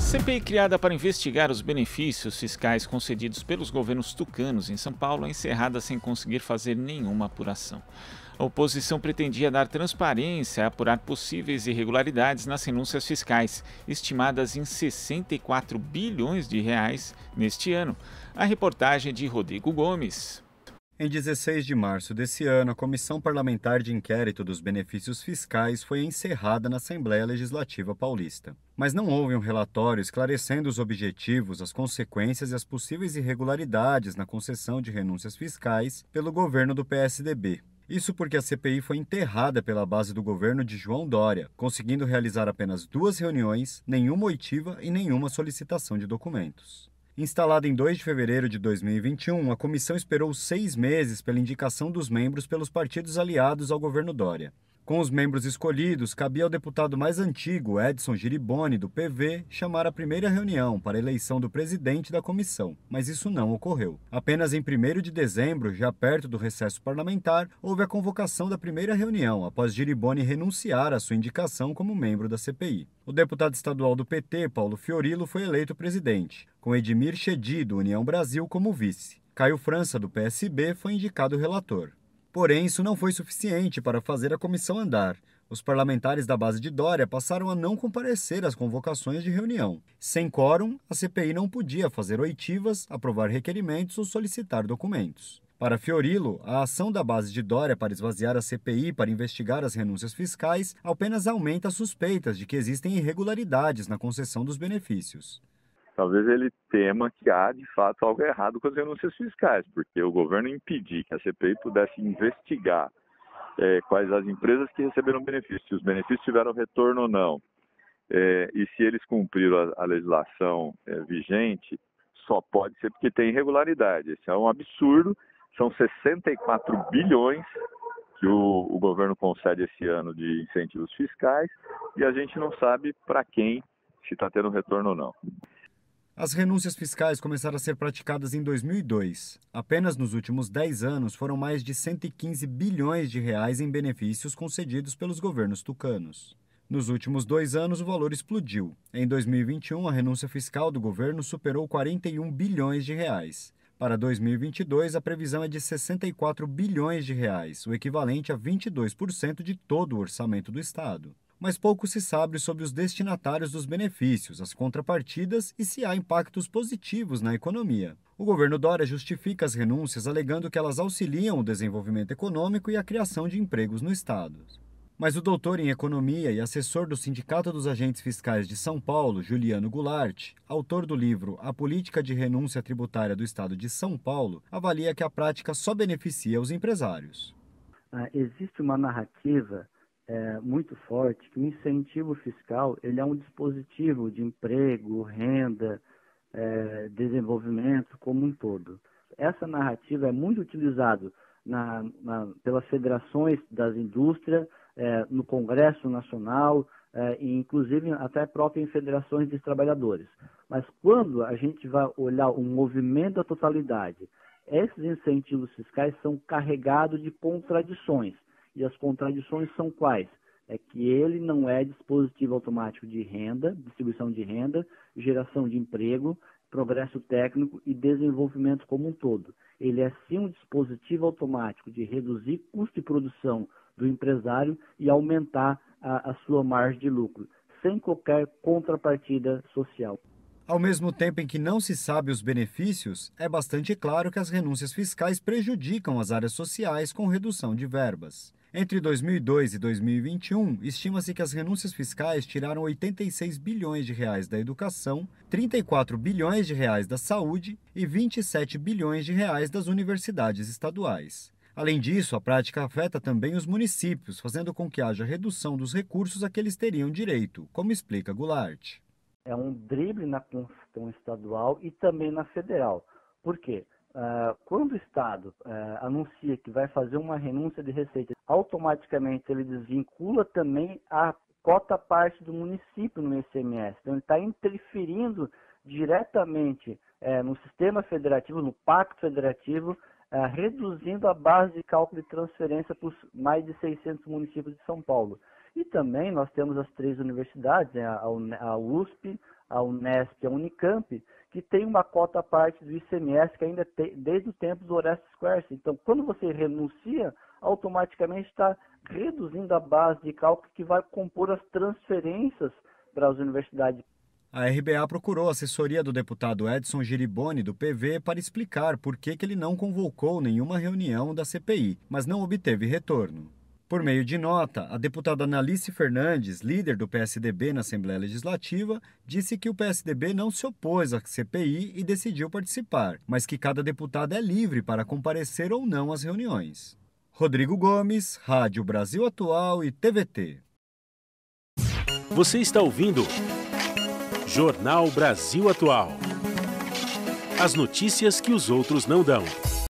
CPI criada para investigar os benefícios fiscais concedidos pelos governos tucanos em São Paulo é encerrada sem conseguir fazer nenhuma apuração. A oposição pretendia dar transparência a apurar possíveis irregularidades nas renúncias fiscais, estimadas em 64 bilhões de reais neste ano. A reportagem é de Rodrigo Gomes. Em 16 de março desse ano, a Comissão Parlamentar de Inquérito dos Benefícios Fiscais foi encerrada na Assembleia Legislativa Paulista. Mas não houve um relatório esclarecendo os objetivos, as consequências e as possíveis irregularidades na concessão de renúncias fiscais pelo governo do PSDB. Isso porque a CPI foi enterrada pela base do governo de João Dória, conseguindo realizar apenas 2 reuniões, nenhuma oitiva e nenhuma solicitação de documentos. Instalada em 2 de fevereiro de 2021, a comissão esperou 6 meses pela indicação dos membros pelos partidos aliados ao governo Dória. Com os membros escolhidos, cabia ao deputado mais antigo, Edson Giriboni, do PV, chamar a primeira reunião para a eleição do presidente da comissão, mas isso não ocorreu. Apenas em 1º de dezembro, já perto do recesso parlamentar, houve a convocação da primeira reunião, após Giriboni renunciar à sua indicação como membro da CPI. O deputado estadual do PT, Paulo Fiorilo, foi eleito presidente, com Edmir Chedi, do União Brasil, como vice. Caio França, do PSB, foi indicado relator. Porém, isso não foi suficiente para fazer a comissão andar. Os parlamentares da base de Dória passaram a não comparecer às convocações de reunião. Sem quórum, a CPI não podia fazer oitivas, aprovar requerimentos ou solicitar documentos. Para Fiorilo, a ação da base de Dória para esvaziar a CPI para investigar as renúncias fiscais apenas aumenta as suspeitas de que existem irregularidades na concessão dos benefícios. Talvez ele tema que há, de fato, algo errado com as renúncias fiscais, porque o governo impedir que a CPI pudesse investigar quais as empresas que receberam benefícios, se os benefícios tiveram retorno ou não, e se eles cumpriram a legislação vigente, só pode ser porque tem irregularidade. Esse é um absurdo, são 64 bilhões que o governo concede esse ano de incentivos fiscais e a gente não sabe para quem, se está tendo retorno ou não. As renúncias fiscais começaram a ser praticadas em 2002. Apenas nos últimos 10 anos foram mais de 115 bilhões de reais em benefícios concedidos pelos governos tucanos. Nos últimos 2 anos, o valor explodiu. Em 2021, a renúncia fiscal do governo superou 41 bilhões de reais. Para 2022, a previsão é de 64 bilhões de reais, o equivalente a 22% de todo o orçamento do Estado. Mas pouco se sabe sobre os destinatários dos benefícios, as contrapartidas e se há impactos positivos na economia. O governo Dória justifica as renúncias alegando que elas auxiliam o desenvolvimento econômico e a criação de empregos no Estado. Mas o doutor em economia e assessor do Sindicato dos Agentes Fiscais de São Paulo, Juliano Goulart, autor do livro A Política de Renúncia Tributária do Estado de São Paulo, avalia que a prática só beneficia os empresários. Existe uma narrativa muito forte que o incentivo fiscal ele é um dispositivo de emprego, renda, desenvolvimento como um todo. Essa narrativa é muito utilizada pelas federações das indústrias, no Congresso Nacional, e inclusive até próprio em federações de trabalhadores. Mas quando a gente vai olhar o movimento da totalidade, esses incentivos fiscais são carregados de contradições. E as contradições são quais? É que ele não é dispositivo automático de renda, distribuição de renda, geração de emprego, progresso técnico e desenvolvimento como um todo. Ele é sim um dispositivo automático de reduzir custo de produção do empresário e aumentar a sua margem de lucro, sem qualquer contrapartida social. Ao mesmo tempo em que não se sabe os benefícios, é bastante claro que as renúncias fiscais prejudicam as áreas sociais com redução de verbas. Entre 2002 e 2021, estima-se que as renúncias fiscais tiraram 86 bilhões de reais da educação, 34 bilhões de reais da saúde e 27 bilhões de reais das universidades estaduais. Além disso, a prática afeta também os municípios, fazendo com que haja redução dos recursos a que eles teriam direito, como explica Goulart. É um drible na Constituição estadual e também na federal. Por quê? Quando o Estado anuncia que vai fazer uma renúncia de receita, automaticamente ele desvincula também a cota parte do município no ICMS. Então ele está interferindo diretamente no sistema federativo, no pacto federativo, reduzindo a base de cálculo de transferência para os mais de 600 municípios de São Paulo. E também nós temos as 3 universidades, a USP, a Unesp e a Unicamp, que tem uma cota à parte do ICMS que ainda tem desde o tempo do Orestes Quercia. Então, quando você renuncia, automaticamente está reduzindo a base de cálculo que vai compor as transferências para as universidades. A RBA procurou a assessoria do deputado Edson Giriboni, do PV, para explicar por que ele não convocou nenhuma reunião da CPI, mas não obteve retorno. Por meio de nota, a deputada Analice Fernandes, líder do PSDB na Assembleia Legislativa, disse que o PSDB não se opôs à CPI e decidiu participar, mas que cada deputado é livre para comparecer ou não às reuniões. Rodrigo Gomes, Rádio Brasil Atual e TVT. Você está ouvindo Jornal Brasil Atual. As notícias que os outros não dão.